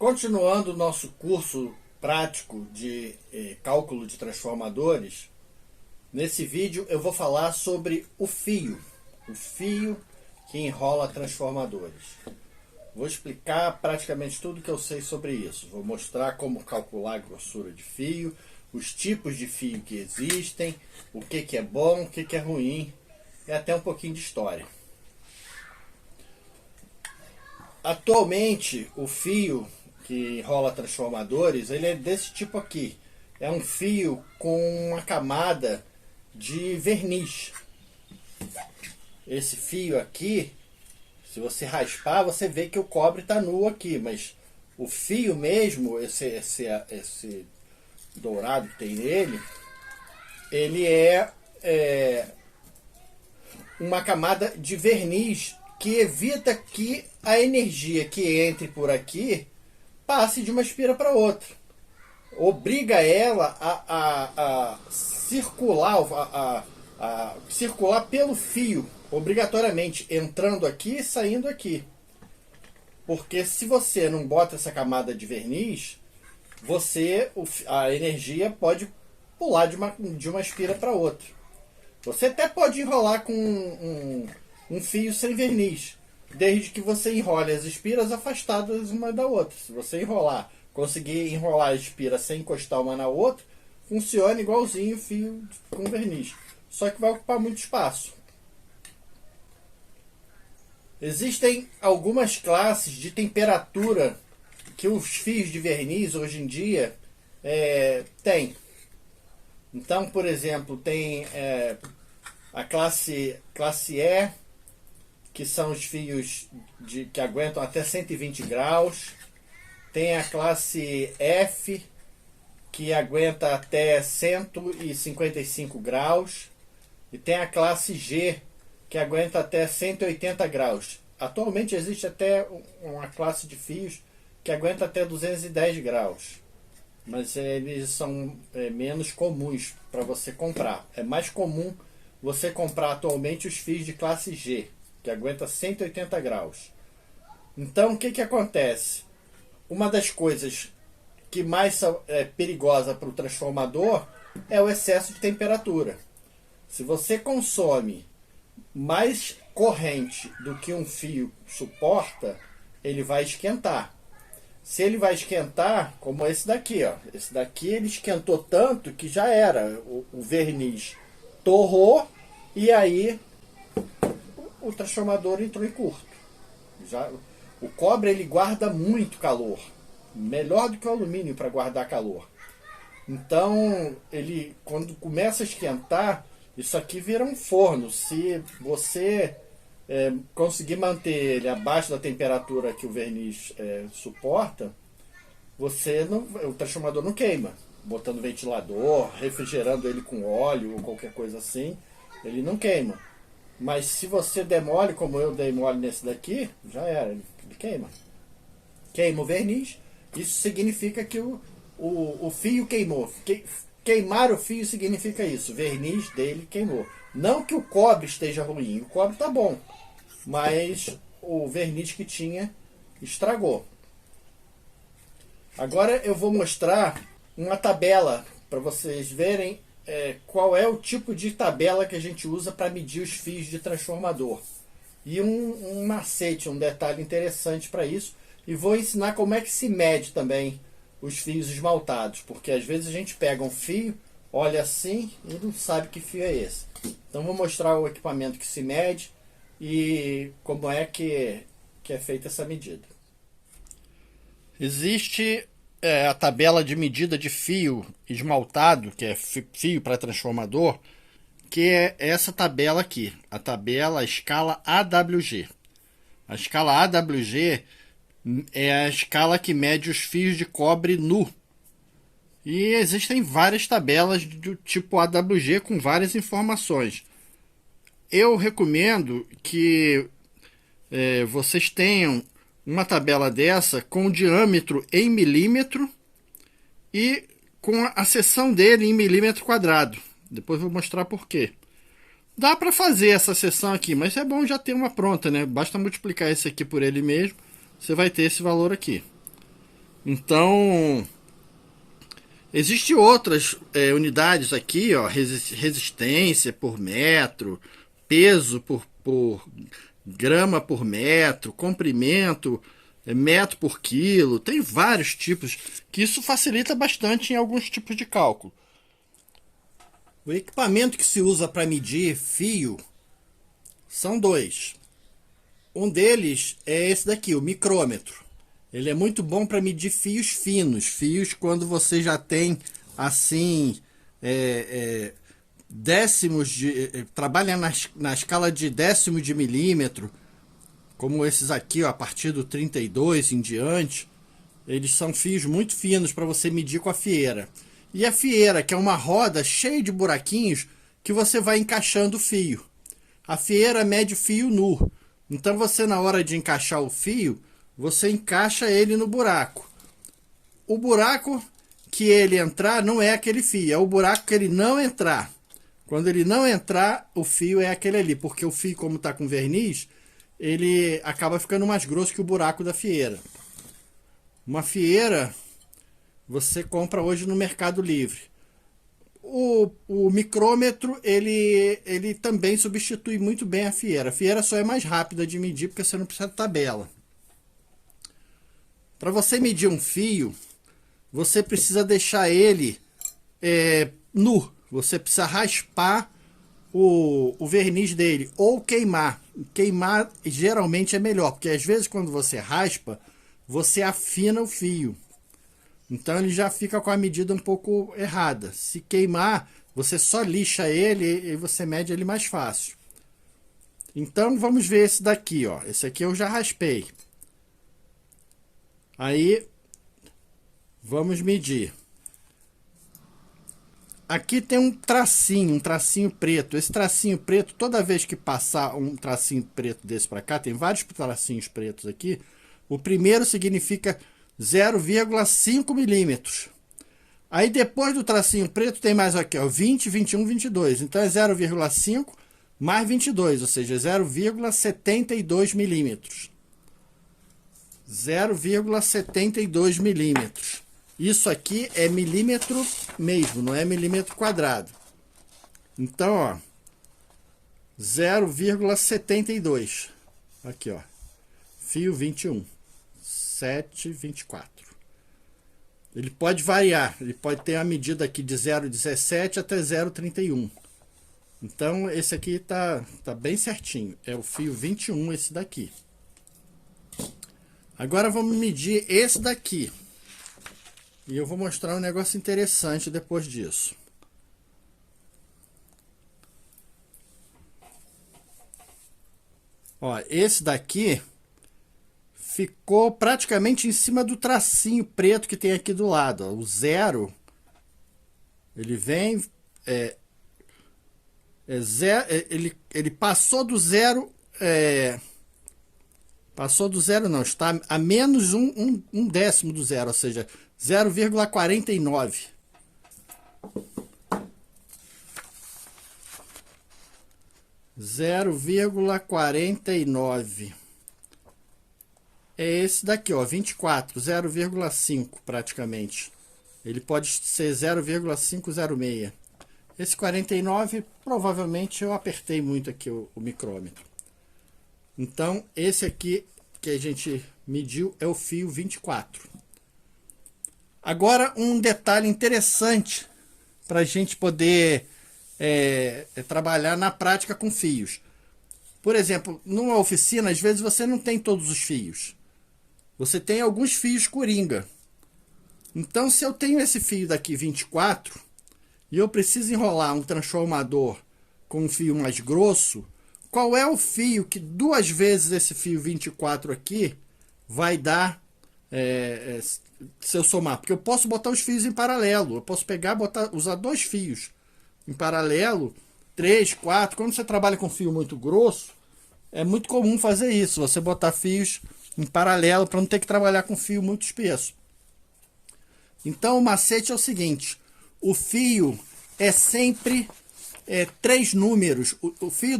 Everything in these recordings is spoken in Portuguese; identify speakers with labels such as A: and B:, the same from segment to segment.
A: Continuando o nosso curso prático de cálculo de transformadores, nesse vídeo eu vou falar sobre o fio que enrola transformadores. Vou explicar praticamente tudo que eu sei sobre isso. Vou mostrar como calcular a grossura de fio, os tipos de fio que existem, o que é bom, o que é ruim, e até um pouquinho de história. Atualmente, o fio que enrola transformadores, ele é desse tipo aqui. É um fio com uma camada de verniz. Esse fio aqui, se você raspar, você vê que o cobre está nu aqui, mas o fio mesmo, esse dourado que tem nele, ele é uma camada de verniz que evita que a energia que entre por aqui passe de uma espira para outra. Obriga ela a circular, circular pelo fio, obrigatoriamente, entrando aqui e saindo aqui. Porque se você não bota essa camada de verniz, a energia pode pular de uma espira para outra. Você até pode enrolar com um fio sem verniz, desde que você enrole as espiras afastadas uma da outra. Se você conseguir enrolar a espira sem encostar uma na outra, funciona igualzinho o fio com verniz, só que vai ocupar muito espaço. Existem algumas classes de temperatura que os fios de verniz hoje em dia têm. Então, por exemplo, tem a classe E, que são os fios que aguentam até 120 graus. Tem a classe F, que aguenta até 155 graus. E tem a classe G, que aguenta até 180 graus. Atualmente existe até uma classe de fios que aguenta até 210 graus. Mas eles são menos comuns para você comprar. É mais comum você comprar atualmente os fios de classe G, que aguenta 180 graus. Então, o que acontece? Uma das coisas que mais é perigosa para o transformador é o excesso de temperatura. Se você consome mais corrente do que um fio suporta, ele vai esquentar. Se ele vai esquentar, como esse daqui, ó. Esse daqui ele esquentou tanto que já era. O verniz torrou e aí o transformador entrou em curto. O cobre ele guarda muito calor, melhor do que o alumínio para guardar calor. Então, quando começa a esquentar, isso aqui vira um forno. Se você conseguir manter ele abaixo da temperatura que o verniz suporta, o transformador não queima. Botando ventilador, refrigerando ele com óleo ou qualquer coisa assim, ele não queima. Mas se você der mole, como eu dei mole nesse daqui, já era, ele queima. Queima o verniz, isso significa que o fio queimou. Queimar o fio significa isso, o verniz dele queimou. Não que o cobre esteja ruim, o cobre está bom, mas o verniz que tinha estragou. Agora eu vou mostrar uma tabela para vocês verem qual é o tipo de tabela que a gente usa para medir os fios de transformador. E um macete, um detalhe interessante para isso. E vou ensinar como é que se mede também os fios esmaltados. Porque às vezes a gente pega um fio, olha assim e não sabe que fio é esse. Então vou mostrar o equipamento que se mede e como é que é feita essa medida. Existe a tabela de medida de fio esmaltado, que é fio para transformador, que é essa tabela aqui, a escala AWG. A escala AWG é a escala que mede os fios de cobre nu. E existem várias tabelas do tipo AWG com várias informações. Eu recomendo que vocês tenham uma tabela dessa com diâmetro em milímetro e com a seção dele em milímetro quadrado. Depois vou mostrar por quê. Dá para fazer essa seção aqui, mas é bom já ter uma pronta, né? Basta multiplicar esse aqui por ele mesmo, você vai ter esse valor aqui. Então, existem outras unidades aqui, ó, resistência por metro, peso por grama por metro, comprimento, metro por quilo. Tem vários tipos, que isso facilita bastante em alguns tipos de cálculo. O equipamento que se usa para medir fio são dois. Um deles é esse daqui, o micrômetro. Ele é muito bom para medir fios finos, fios quando você já tem assim décimos de trabalha na escala de décimo de milímetro, como esses aqui, ó, a partir do 32 em diante. Eles são fios muito finos para você medir com a fieira. E a fieira, que é uma roda cheia de buraquinhos que você vai encaixando o fio. A fieira mede fio nu. Então você, na hora de encaixar o fio, você encaixa ele no buraco. O buraco que ele entrar não é aquele fio, é o buraco que ele não entrar. Quando ele não entrar, o fio é aquele ali, porque o fio, como está com verniz, ele acaba ficando mais grosso que o buraco da fieira. Uma fieira você compra hoje no Mercado Livre. O micrômetro, ele também substitui muito bem a fieira. A fieira só é mais rápida de medir porque você não precisa de tabela. Para você medir um fio, você precisa deixar ele nu. Você precisa raspar o verniz dele ou queimar. Queimar geralmente é melhor, porque às vezes quando você raspa, você afina o fio. Então ele já fica com a medida um pouco errada. Se queimar, você só lixa ele e você mede ele mais fácil. Então vamos ver esse daqui, ó. Esse aqui eu já raspei. Aí vamos medir. Aqui tem um tracinho preto. Esse tracinho preto, toda vez que passar um tracinho preto desse para cá, tem vários tracinhos pretos aqui. O primeiro significa 0,5 milímetros. Aí depois do tracinho preto tem mais aqui, ó, 20, 21, 22. Então é 0,5 mais 22, ou seja, 0,72 milímetros. 0,72 milímetros. Isso aqui é milímetro mesmo, não é milímetro quadrado. Então, ó, 0,72. Aqui, ó, fio 21. 7,24. Ele pode variar, ele pode ter a medida aqui de 0,17 até 0,31. Então esse aqui tá bem certinho, é o fio 21 esse daqui. Agora vamos medir esse daqui. E eu vou mostrar um negócio interessante depois disso. Ó, esse daqui ficou praticamente em cima do tracinho preto que tem aqui do lado. Ó. O zero, ele vem... ele passou do zero... passou do zero não, está a menos um décimo do zero, ou seja, 0,49. Zero vírgula 49. É esse daqui, ó, 24, 0,5 praticamente. Ele pode ser 0,506. Esse 49, provavelmente eu apertei muito aqui o micrômetro. Então, esse aqui que a gente mediu é o fio 24. Agora, um detalhe interessante para a gente poder trabalhar na prática com fios. Por exemplo, numa oficina, às vezes você não tem todos os fios. Você tem alguns fios coringa. Então, se eu tenho esse fio daqui 24 e eu preciso enrolar um transformador com um fio mais grosso, qual é o fio que duas vezes esse fio 24 aqui vai dar se eu somar? Porque eu posso botar os fios em paralelo. Eu posso pegar, usar dois fios em paralelo, 3, 4. Quando você trabalha com fio muito grosso, é muito comum fazer isso. Você botar fios em paralelo para não ter que trabalhar com fio muito espesso. Então o macete é o seguinte: o fio é sempre 3 números. O fio,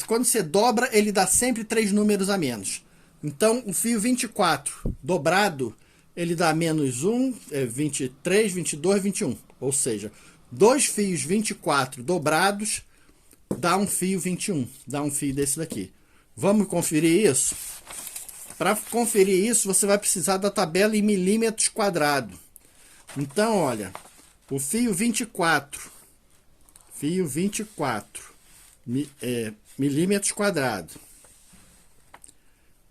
A: quando você dobra, ele dá sempre 3 números a menos. Então o fio 24 dobrado ele dá menos 1, 23, 22, 21. Ou seja, dois fios 24 dobrados dá um fio 21. Dá um fio desse daqui. Vamos conferir isso? Para conferir isso, você vai precisar da tabela em milímetros quadrados. Então, olha, o fio 24 milímetros quadrados,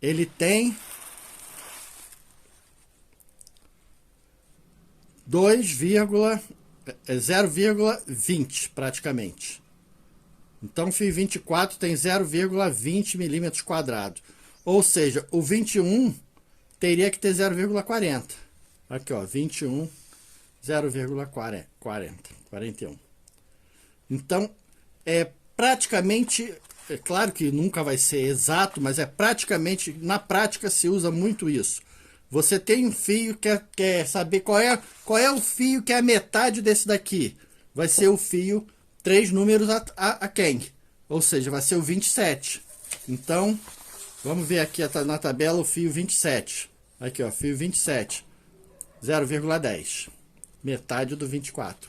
A: ele tem 0,20 praticamente. Então, o fio 24 tem 0,20 milímetros quadrados. Ou seja, o 21 teria que ter 0,40. Aqui, ó, 21, 41. Então, é praticamente, é claro que nunca vai ser exato, mas é praticamente, na prática se usa muito isso. Você tem um fio, quer saber qual é o fio que é a metade desse daqui. Vai ser o fio 3 números a quem? Ou seja, vai ser o 27. Então, vamos ver aqui na tabela o fio 27. Aqui, ó, fio 27. 0,10. Metade do 24.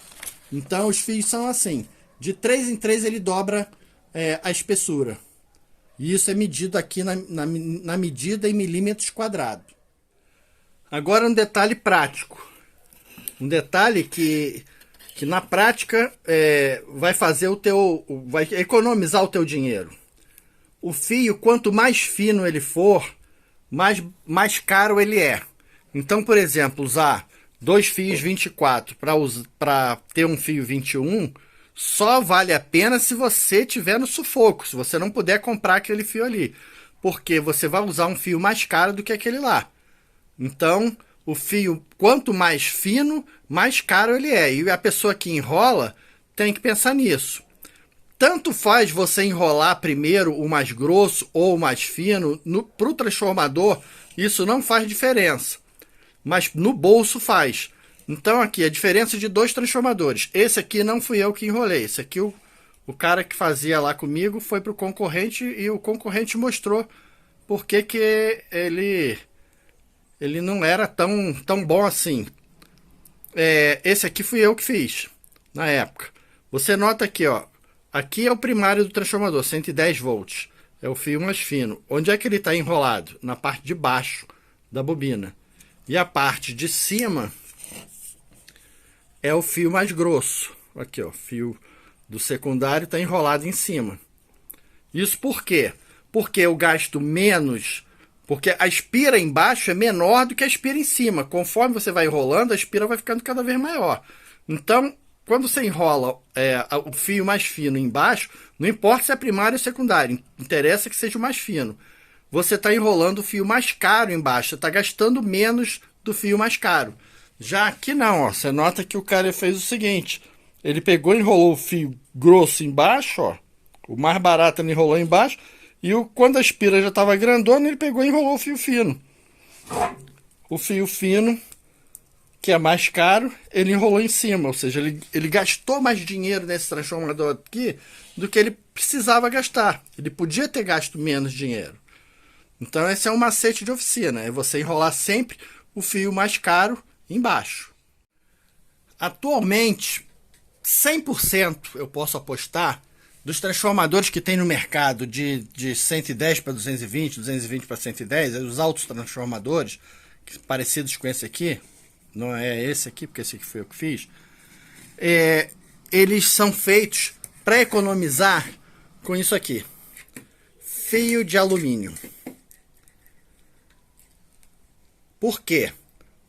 A: Então, os fios são assim. De 3 em 3 ele dobra a espessura. E isso é medido aqui na medida em milímetros quadrados. Agora um detalhe prático. Um detalhe que na prática vai fazer vai economizar o teu dinheiro. O fio, quanto mais fino ele for, mais caro ele é. Então, por exemplo, usar dois fios 24 para ter um fio 21, só vale a pena se você tiver no sufoco, se você não puder comprar aquele fio ali. Porque você vai usar um fio mais caro do que aquele lá. Então, o fio, quanto mais fino, mais caro ele é. E a pessoa que enrola tem que pensar nisso. Tanto faz você enrolar primeiro o mais grosso ou o mais fino, para o transformador, isso não faz diferença. Mas no bolso faz. Então aqui, a diferença de dois transformadores. Esse aqui não fui eu que enrolei. Esse aqui, o cara que fazia lá comigo foi para o concorrente e o concorrente mostrou por que ele não era tão bom assim. Esse aqui fui eu que fiz na época. Você nota aqui, ó. Aqui é o primário do transformador, 110 volts. É o fio mais fino. Onde é que ele está enrolado? Na parte de baixo da bobina. E a parte de cima é o fio mais grosso. Aqui, ó. O fio do secundário está enrolado em cima. Isso por quê? Porque eu gasto menos. Porque a espira embaixo é menor do que a espira em cima. Conforme você vai enrolando, a espira vai ficando cada vez maior. Então, quando você enrola o fio mais fino embaixo, não importa se é primário ou secundário, interessa que seja o mais fino. Você está enrolando o fio mais caro embaixo, você está gastando menos do fio mais caro. Já aqui não, ó, você nota que o cara fez o seguinte, ele pegou e enrolou o fio grosso embaixo, ó, o mais barato ele enrolou embaixo, e quando a espira já estava grandona, ele pegou e enrolou o fio fino. O fio fino, que é mais caro, ele enrolou em cima, ou seja, ele gastou mais dinheiro nesse transformador aqui do que ele precisava gastar. Ele podia ter gasto menos dinheiro. Então esse é um macete de oficina, é você enrolar sempre o fio mais caro embaixo. Atualmente, 100% eu posso apostar dos transformadores que tem no mercado de 110 para 220, 220 para 110, os altos transformadores, parecidos com esse aqui, não é esse aqui, porque esse aqui foi eu que fiz, eles são feitos para economizar com isso aqui, fio de alumínio. Por quê?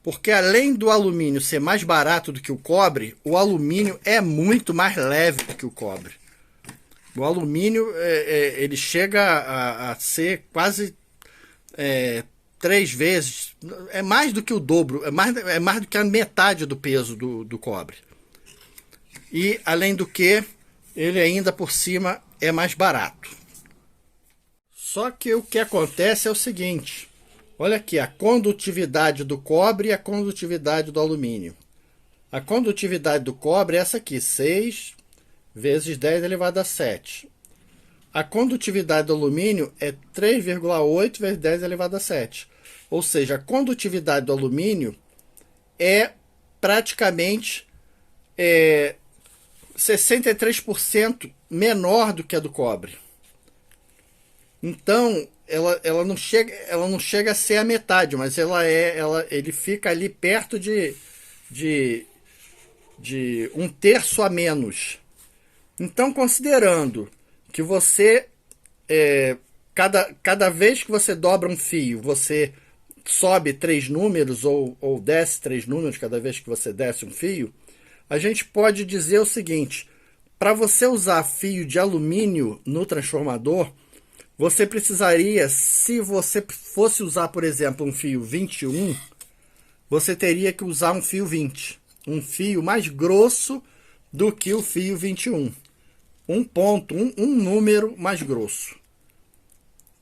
A: Porque além do alumínio ser mais barato do que o cobre, o alumínio é muito mais leve do que o cobre. O alumínio ele chega a ser quase 3 vezes, é mais do que o dobro, é mais do que a metade do peso do cobre. E além do que, ele ainda por cima é mais barato. Só que o que acontece é o seguinte, olha aqui, a condutividade do cobre e a condutividade do alumínio. A condutividade do cobre é essa aqui, 6 vezes 10 elevado a 7. A condutividade do alumínio é 3,8 vezes 10 elevado a 7. Ou seja, a condutividade do alumínio é praticamente 63% menor do que a do cobre. Então, ela não chega a ser a metade, mas ele fica ali perto de um terço a menos. Então, considerando que você, cada vez que você dobra um fio, você sobe 3 números ou desce 3 números cada vez que você desce um fio, a gente pode dizer o seguinte: para você usar fio de alumínio no transformador, você precisaria, se você fosse usar, por exemplo, um fio 21, você teria que usar um fio 20, um fio mais grosso do que o fio 21. Um número mais grosso,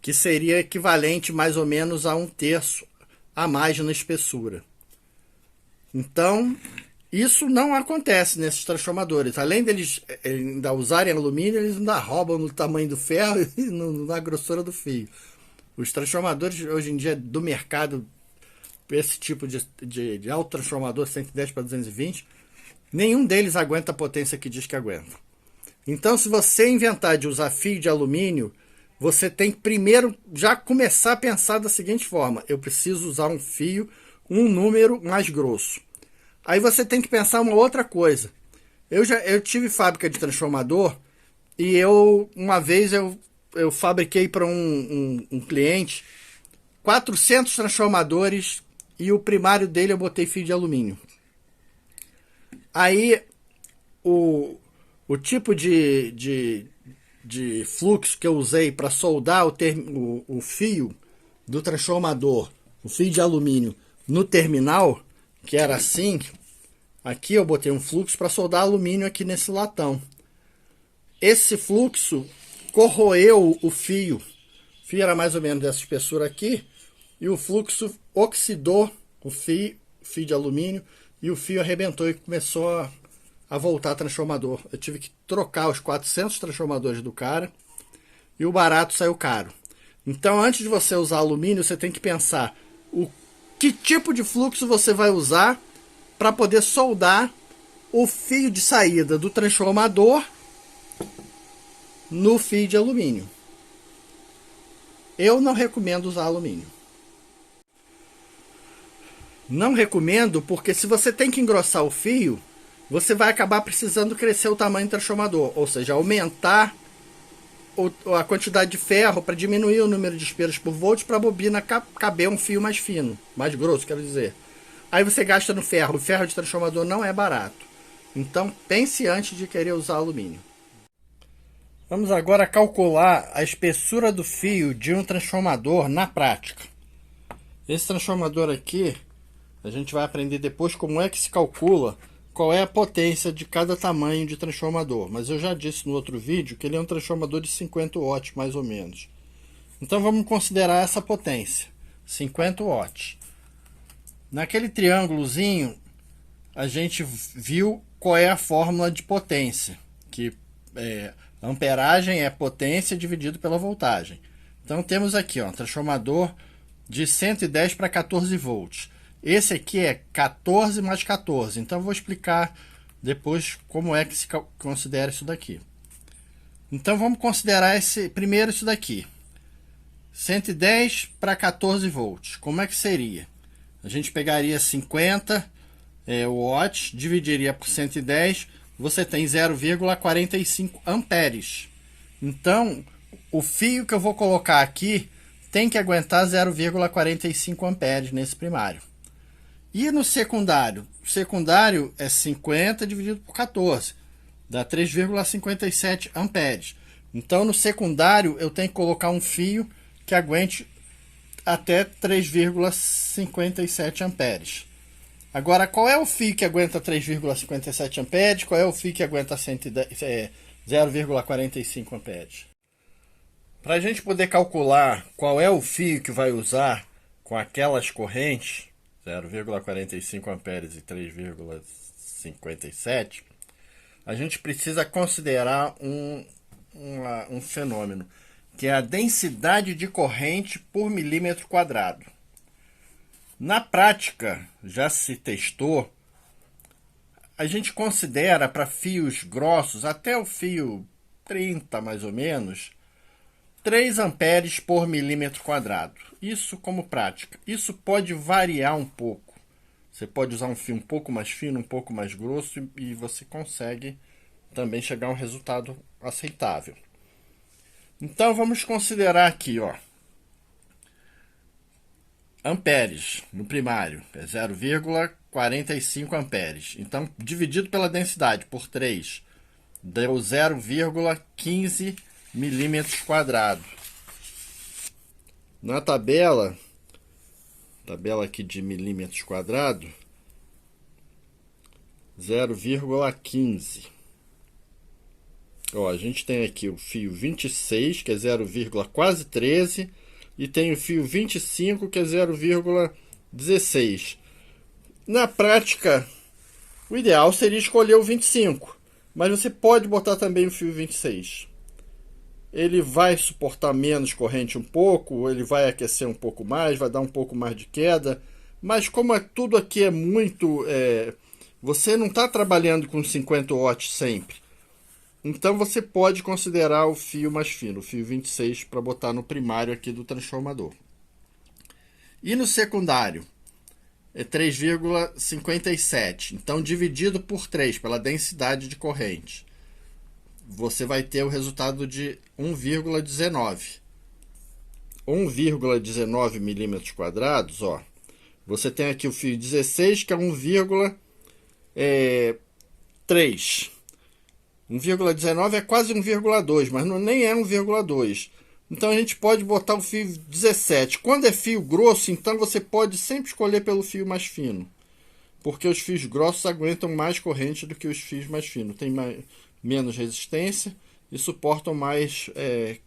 A: que seria equivalente mais ou menos a um terço a mais na espessura. Então, isso não acontece nesses transformadores. Além deles ainda usarem alumínio, eles ainda roubam no tamanho do ferro e na grossura do fio. Os transformadores hoje em dia do mercado, esse tipo de autotransformador 110 para 220, nenhum deles aguenta a potência que diz que aguenta. Então, se você inventar de usar fio de alumínio, você tem que primeiro já começar a pensar da seguinte forma: eu preciso usar um fio, um número mais grosso. Aí você tem que pensar uma outra coisa. Eu tive fábrica de transformador e uma vez eu fabriquei para um cliente 400 transformadores e o primário dele eu botei fio de alumínio. Aí o tipo de fluxo que eu usei para soldar o fio do transformador, o fio de alumínio, no terminal, que era assim, aqui eu botei um fluxo para soldar alumínio aqui nesse latão. Esse fluxo corroeu o fio. O fio era mais ou menos dessa espessura aqui, e o fluxo oxidou o fio de alumínio, e o fio arrebentou e começou a voltar transformador. Eu tive que trocar os 400 transformadores do cara e o barato saiu caro. Então, antes de você usar alumínio, você tem que pensar que tipo de fluxo você vai usar para poder soldar o fio de saída do transformador no fio de alumínio. Eu não recomendo usar alumínio. Não recomendo porque se você tem que engrossar o fio, você vai acabar precisando crescer o tamanho do transformador, ou seja, aumentar a quantidade de ferro para diminuir o número de esperas por volt para a bobina caber um fio mais fino, mais grosso, quero dizer. Aí você gasta no ferro. O ferro de transformador não é barato. Então pense antes de querer usar alumínio. Vamos agora calcular a espessura do fio de um transformador na prática. Esse transformador aqui, a gente vai aprender depois como é que se calcula qual é a potência de cada tamanho de transformador. Mas eu já disse no outro vídeo que ele é um transformador de 50 watts, mais ou menos. Então vamos considerar essa potência, 50 watts. Naquele triângulozinho, a gente viu qual é a fórmula de potência, que amperagem é potência dividido pela voltagem. Então temos aqui um transformador de 110 para 14 volts. Esse aqui é 14 mais 14. Então eu vou explicar depois como é que se considera isso daqui. Então vamos considerar primeiro isso daqui. 110 para 14 volts. Como é que seria? A gente pegaria 50 watts, dividiria por 110, você tem 0,45 amperes. Então, o fio que eu vou colocar aqui tem que aguentar 0,45 amperes nesse primário. E no secundário? O secundário é 50 dividido por 14, dá 3,57 amperes. Então, no secundário, eu tenho que colocar um fio que aguente até 3,57 amperes. Agora, qual é o fio que aguenta 3,57 amperes? Qual é o fio que aguenta 0,45 amperes? Para a gente poder calcular qual é o fio que vai usar com aquelas correntes, 0,45 amperes e 3,57, a gente precisa considerar um fenômeno, que é a densidade de corrente por milímetro quadrado. Na prática, já se testou, a gente considera para fios grossos, até o fio 30 mais ou menos, 3 amperes por milímetro quadrado. Isso como prática. Isso pode variar um pouco. Você pode usar um fio um pouco mais fino, um pouco mais grosso e você consegue também chegar a um resultado aceitável. Então vamos considerar aqui, ó, amperes no primário, é 0,45 amperes. Então, dividido pela densidade por 3, deu 0,15 milímetros quadrados. Na tabela aqui de milímetros quadrados, 0,15. Ó, a gente tem aqui o fio 26, que é 0, quase 13, e tem o fio 25, que é 0,16. Na prática, o ideal seria escolher o 25, mas você pode botar também o fio 26. Ele vai suportar menos corrente um pouco, ele vai aquecer um pouco mais, vai dar um pouco mais de queda, mas como tudo aqui é muito... você não está trabalhando com 50 watts sempre, então você pode considerar o fio mais fino, o fio 26, para botar no primário aqui do transformador. E no secundário, é 3,57. Então, dividido por 3, pela densidade de corrente, você vai ter o resultado de 1,19. 1,19 milímetros quadrados, ó. Você tem aqui o fio 16, que é 1,3. 1,19 é quase 1,2, mas não, nem é 1,2. Então a gente pode botar o fio 17. Quando é fio grosso, então você pode sempre escolher pelo fio mais fino, porque os fios grossos aguentam mais corrente do que os fios mais finos. Tem menos resistência e suportam mais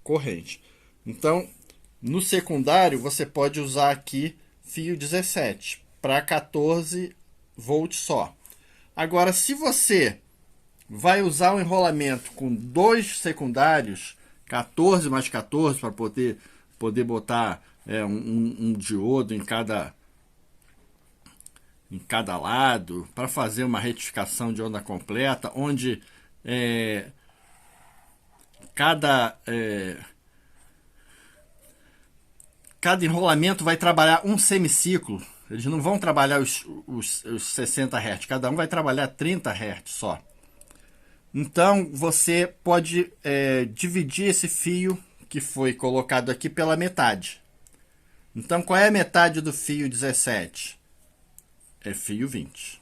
A: corrente. Então, no secundário, você pode usar aqui fio 17 para 14 volts só. Agora, se você vai usar o enrolamento com 2 secundários, 14 mais 14, para poder botar um diodo em cada lado, para fazer uma retificação de onda completa, onde cada enrolamento vai trabalhar um semiciclo. Eles não vão trabalhar os 60 Hz, cada um vai trabalhar 30 Hz só. Então você pode dividir esse fio que foi colocado aqui pela metade. Então qual é a metade do fio 17? É fio 20.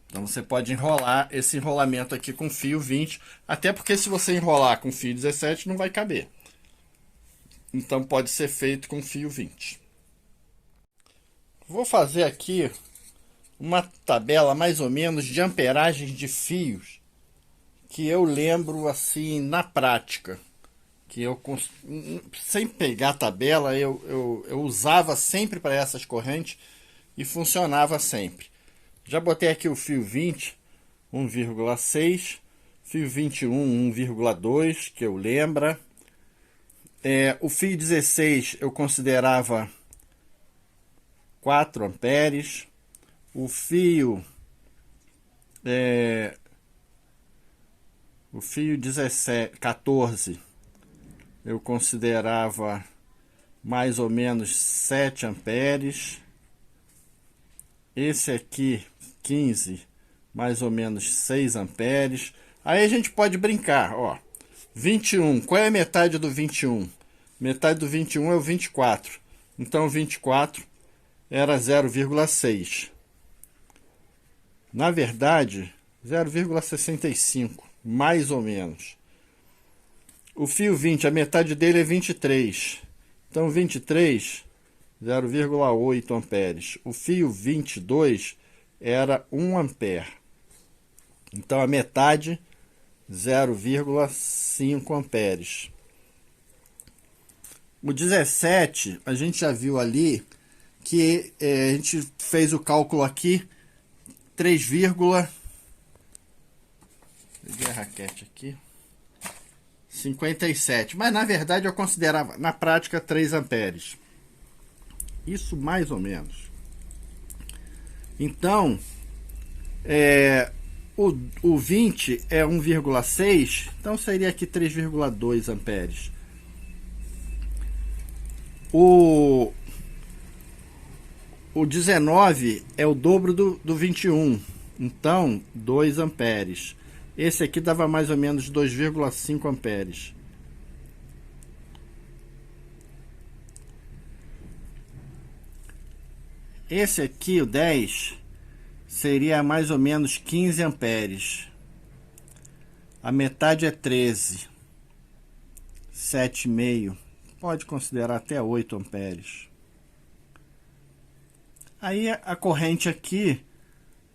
A: Então você pode enrolar esse enrolamento aqui com fio 20, até porque se você enrolar com fio 17 não vai caber. Então pode ser feito com fio 20. Vou fazer aqui uma tabela mais ou menos de amperagens de fios que eu lembro assim na prática, que eu sem pegar a tabela eu usava sempre para essas correntes e funcionava sempre. Já botei aqui o fio 20, 1,6, fio 21, 1,2, que eu lembro. O fio 16 eu considerava 4 amperes. O fio 14 eu considerava mais ou menos 7 amperes. Esse aqui 15, mais ou menos 6 amperes. Aí a gente pode brincar, ó. 21, qual é a metade do 21? Metade do 21 é o 24. Então o 24 era 0,6. Na verdade, 0,65, mais ou menos. O fio 20, a metade dele é 23. Então 23, 0,8 amperes. O fio 22 era 1 ampere. Então a metade, 0,5 amperes. O 17, a gente já viu ali que a gente fez o cálculo aqui, 3, peguei a raquete aqui, 57. Mas na verdade eu considerava, na prática, 3 amperes. Isso mais ou menos. Então, o 20 é 1,6, então seria aqui 3,2 amperes. O 19 é o dobro do 21, então 2 amperes. Esse aqui dava mais ou menos 2,5 amperes. Esse aqui, o 10, seria mais ou menos 15 amperes. A metade é 13. 7,5. Pode considerar até 8 amperes. Aí a corrente aqui,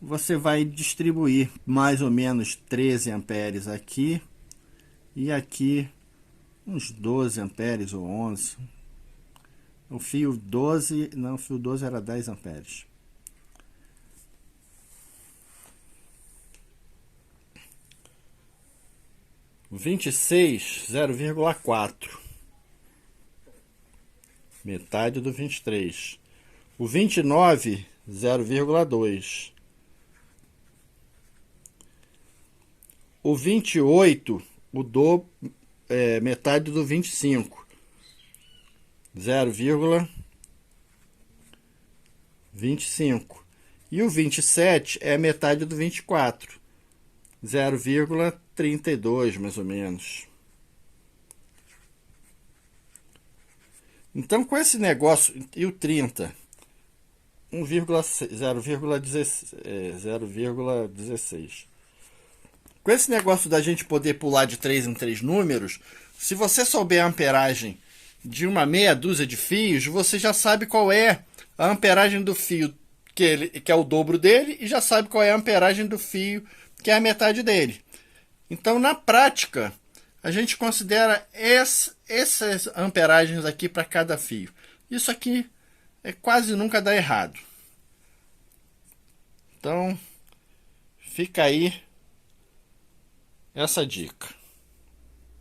A: você vai distribuir mais ou menos 13 amperes aqui. E aqui uns 12 amperes ou 11. O fio 12, não, o fio 12 era 10 amperes. O 26, 0,4. Metade do 23. O 29, 0,2. O 28, metade do 25. 0,25. E o 27 é a metade do 24. 0,32 mais ou menos. Então, com esse negócio, e o 30, 0,16. Com esse negócio da gente poder pular de 3 em 3 números, se você souber a amperagem de uma meia dúzia de fios, você já sabe qual é a amperagem do fio que é o dobro dele, e já sabe qual é a amperagem do fio que é a metade dele. Então, na prática, a gente considera essas amperagens aqui para cada fio. Isso aqui quase nunca dá errado. Então, fica aí essa dica.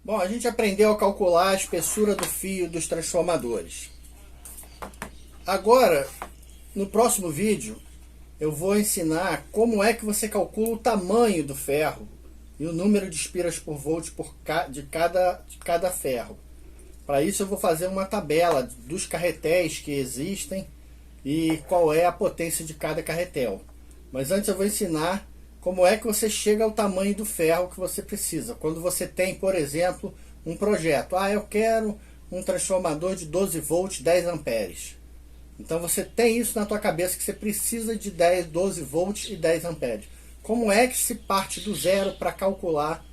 A: Bom, a gente aprendeu a calcular a espessura do fio dos transformadores. Agora, no próximo vídeo, eu vou ensinar como é que você calcula o tamanho do ferro e o número de espiras por volt de cada ferro. Para isso eu vou fazer uma tabela dos carretéis que existem e qual é a potência de cada carretel. Mas antes eu vou ensinar como é que você chega ao tamanho do ferro que você precisa. Quando você tem, por exemplo, um projeto. Eu quero um transformador de 12 volts, 10 amperes. Então você tem isso na tua cabeça que você precisa de 12 volts e 10 amperes. Como é que se parte do zero para calcular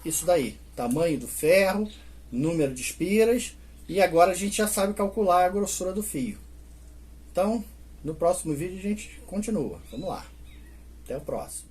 A: isso daí? Tamanho do ferro, número de espiras, e agora a gente já sabe calcular a grossura do fio. Então, no próximo vídeo a gente continua. Vamos lá. Até o próximo.